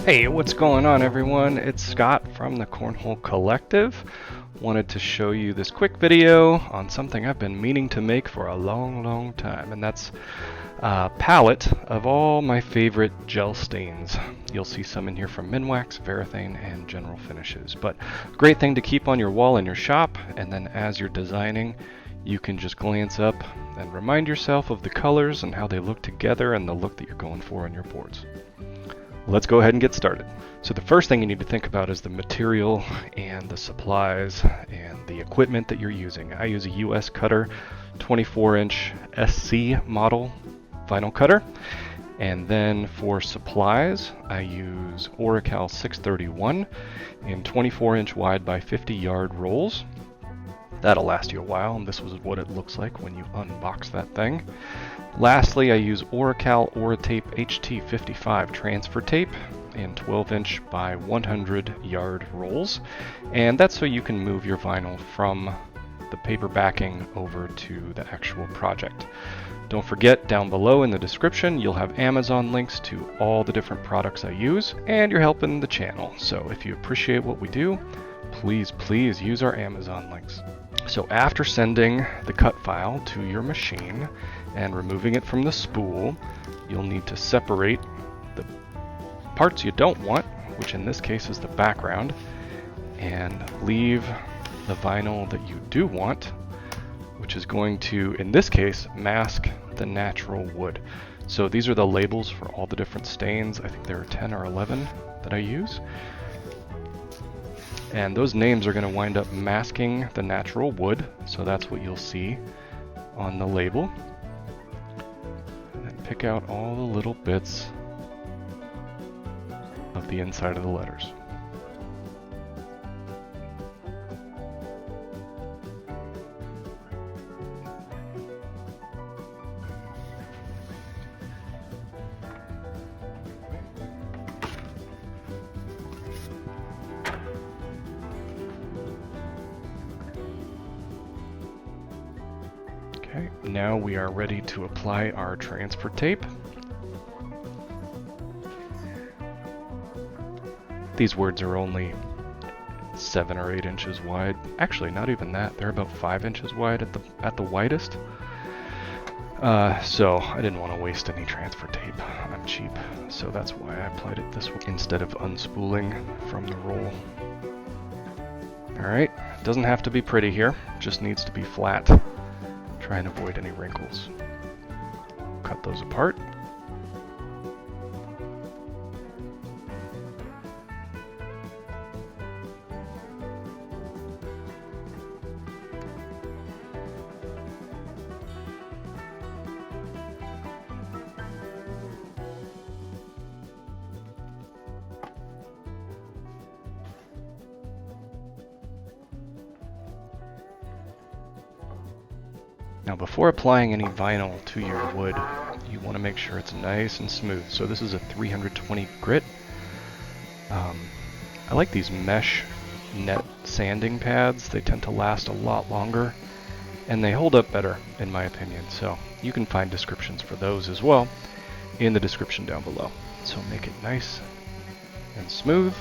Hey, what's going on, everyone? It's Scott from the Cornhole Collective. Wanted to show you this quick video on something I've been meaning to make for a long time, and that's a palette of all my favorite gel stains. You'll see some in here from Minwax, Varathane, and General Finishes. But great thing to keep on your wall in your shop, and then as you're designing, you can just glance up and remind yourself of the colors and how they look together and the look that you're going for on your boards. Let's go ahead and get started. So the first thing you need to think about is the material and the supplies and the equipment that you're using. I use a US cutter, 24-inch SC model vinyl cutter. And then for supplies, I use Oracal 631 in 24-inch wide by 50-yard rolls. That'll last you a while, and this was what it looks like when you unbox that thing. Lastly, I use Oracal Oratape HT55 transfer tape in 12-inch by 100-yard rolls, and that's so you can move your vinyl from the paper backing over to the actual project. Don't forget, down below in the description, you'll have Amazon links to all the different products I use, and you're helping the channel. So if you appreciate what we do, please use our Amazon links. So after sending the cut file to your machine and removing it from the spool, you'll need to separate the parts you don't want, which in this case is the background, and leave the vinyl that you do want, which is going to, in this case, mask the natural wood. So these are the labels for all the different stains. I think there are 10 or 11 that I use. And those names are going to wind up masking the natural wood, so that's what you'll see on the label. And then pick out all the little bits of the inside of the letters. Okay, now we are ready to apply our transfer tape. These words are only 7 or 8 inches wide. Actually, not even that. They're about 5 inches wide at the widest. So I didn't want to waste any transfer tape. I'm cheap, so that's why I applied it this way instead of unspooling from the roll. Alright, doesn't have to be pretty here, just needs to be flat. Try and avoid any wrinkles. Cut those apart. Now before applying any vinyl to your wood, you want to make sure it's nice and smooth. So this is a 320 grit. I like these mesh net sanding pads. They tend to last a lot longer and they hold up better in my opinion. So you can find descriptions for those as well in the description down below. So make it nice and smooth.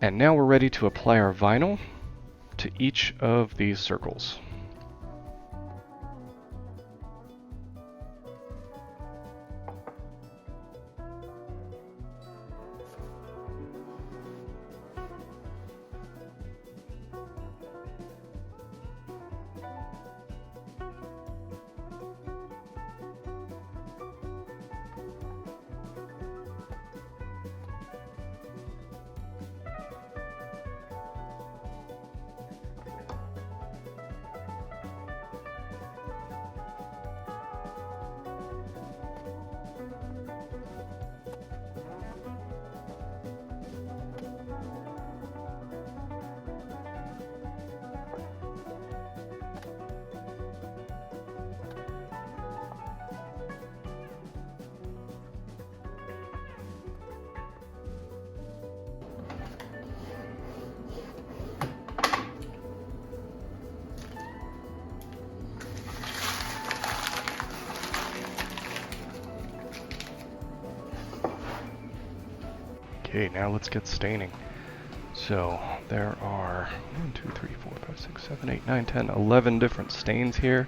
And now we're ready to apply our vinyl to each of these circles. Okay, now let's get staining. So there are 1, 2, 3, 4, 5, 6, 7, 8, 9, 10, 11 different stains here.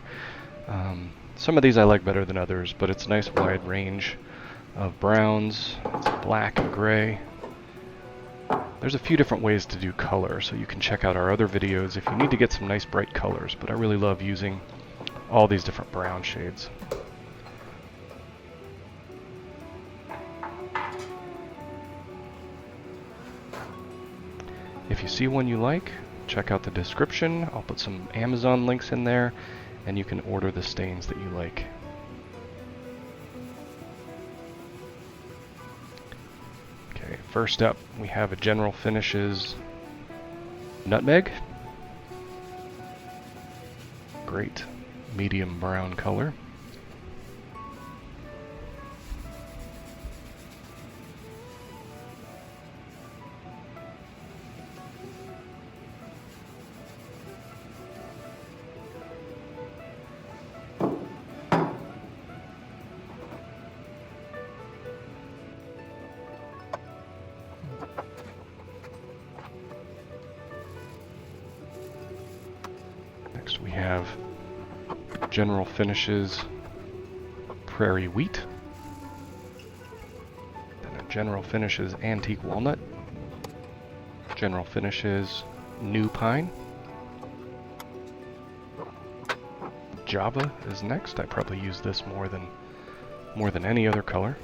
Some of these I like better than others, but it's a nice wide range of browns, black and gray. There's a few different ways to do color, so you can check out our other videos if you need to get some nice bright colors, but I really love using all these different brown shades. If you see one you like, check out the description. I'll put some Amazon links in there, and you can order the stains that you like. Okay, first up we have a General Finishes Nutmeg. Great medium brown color. Next we have General Finishes Prairie Wheat. Then a General Finishes Antique Walnut. General Finishes New Pine. Java is next. I probably use this more than any other color.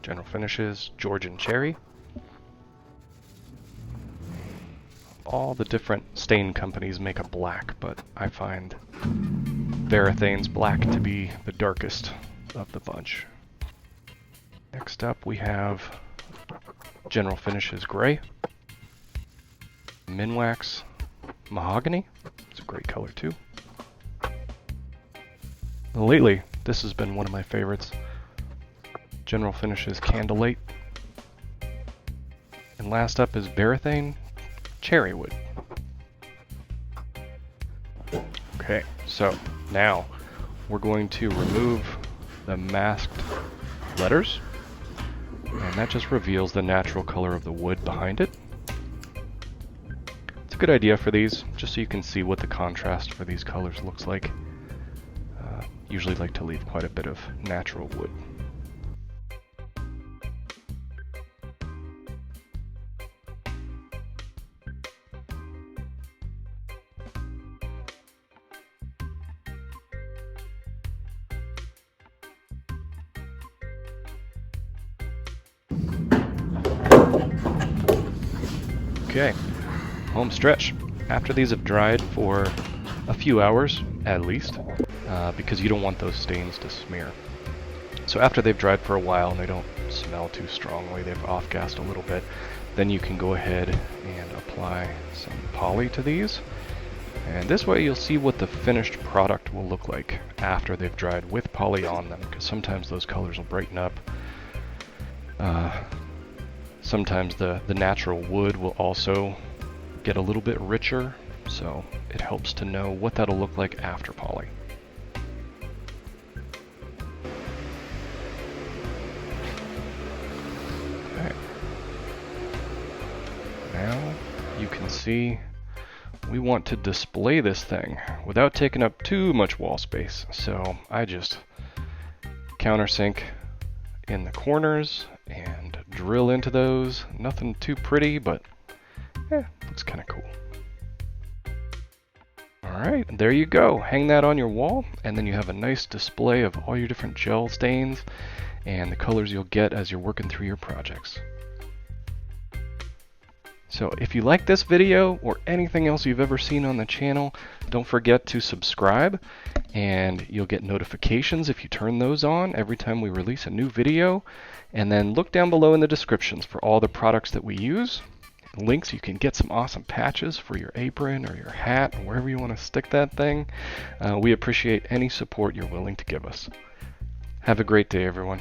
General Finishes Georgian Cherry. All the different stain companies make a black, but I find Varathane's black to be the darkest of the bunch. Next up we have General Finishes Gray. Minwax Mahogany. It's a great color too. Lately, this has been one of my favorites. General Finishes Candlelight. And last up is Varathane Cherrywood. Okay, so now we're going to remove the masked letters, and that just reveals the natural color of the wood behind it. It's a good idea for these, just so you can see what the contrast for these colors looks like. Usually like to leave quite a bit of natural wood. Okay, home stretch. After these have dried for a few hours, at least, because you don't want those stains to smear. So after they've dried for a while and they don't smell too strongly, they've off-gassed a little bit, then you can go ahead and apply some poly to these. And this way you'll see what the finished product will look like after they've dried with poly on them, because sometimes those colors will brighten up. Sometimes the natural wood will also get a little bit richer, so it helps to know what that'll look like after poly. Okay. Now you can see we want to display this thing without taking up too much wall space, so I just countersink in the corners and drill into those. Nothing too pretty, but looks kind of cool. Alright, there you go. Hang that on your wall, and then you have a nice display of all your different gel stains and the colors you'll get as you're working through your projects. So if you like this video or anything else you've ever seen on the channel, don't forget to subscribe, and you'll get notifications if you turn those on every time we release a new video. And then look down below in the descriptions for all the products that we use. Links, you can get some awesome patches for your apron or your hat or wherever you want to stick that thing. We appreciate any support you're willing to give us. Have a great day, everyone.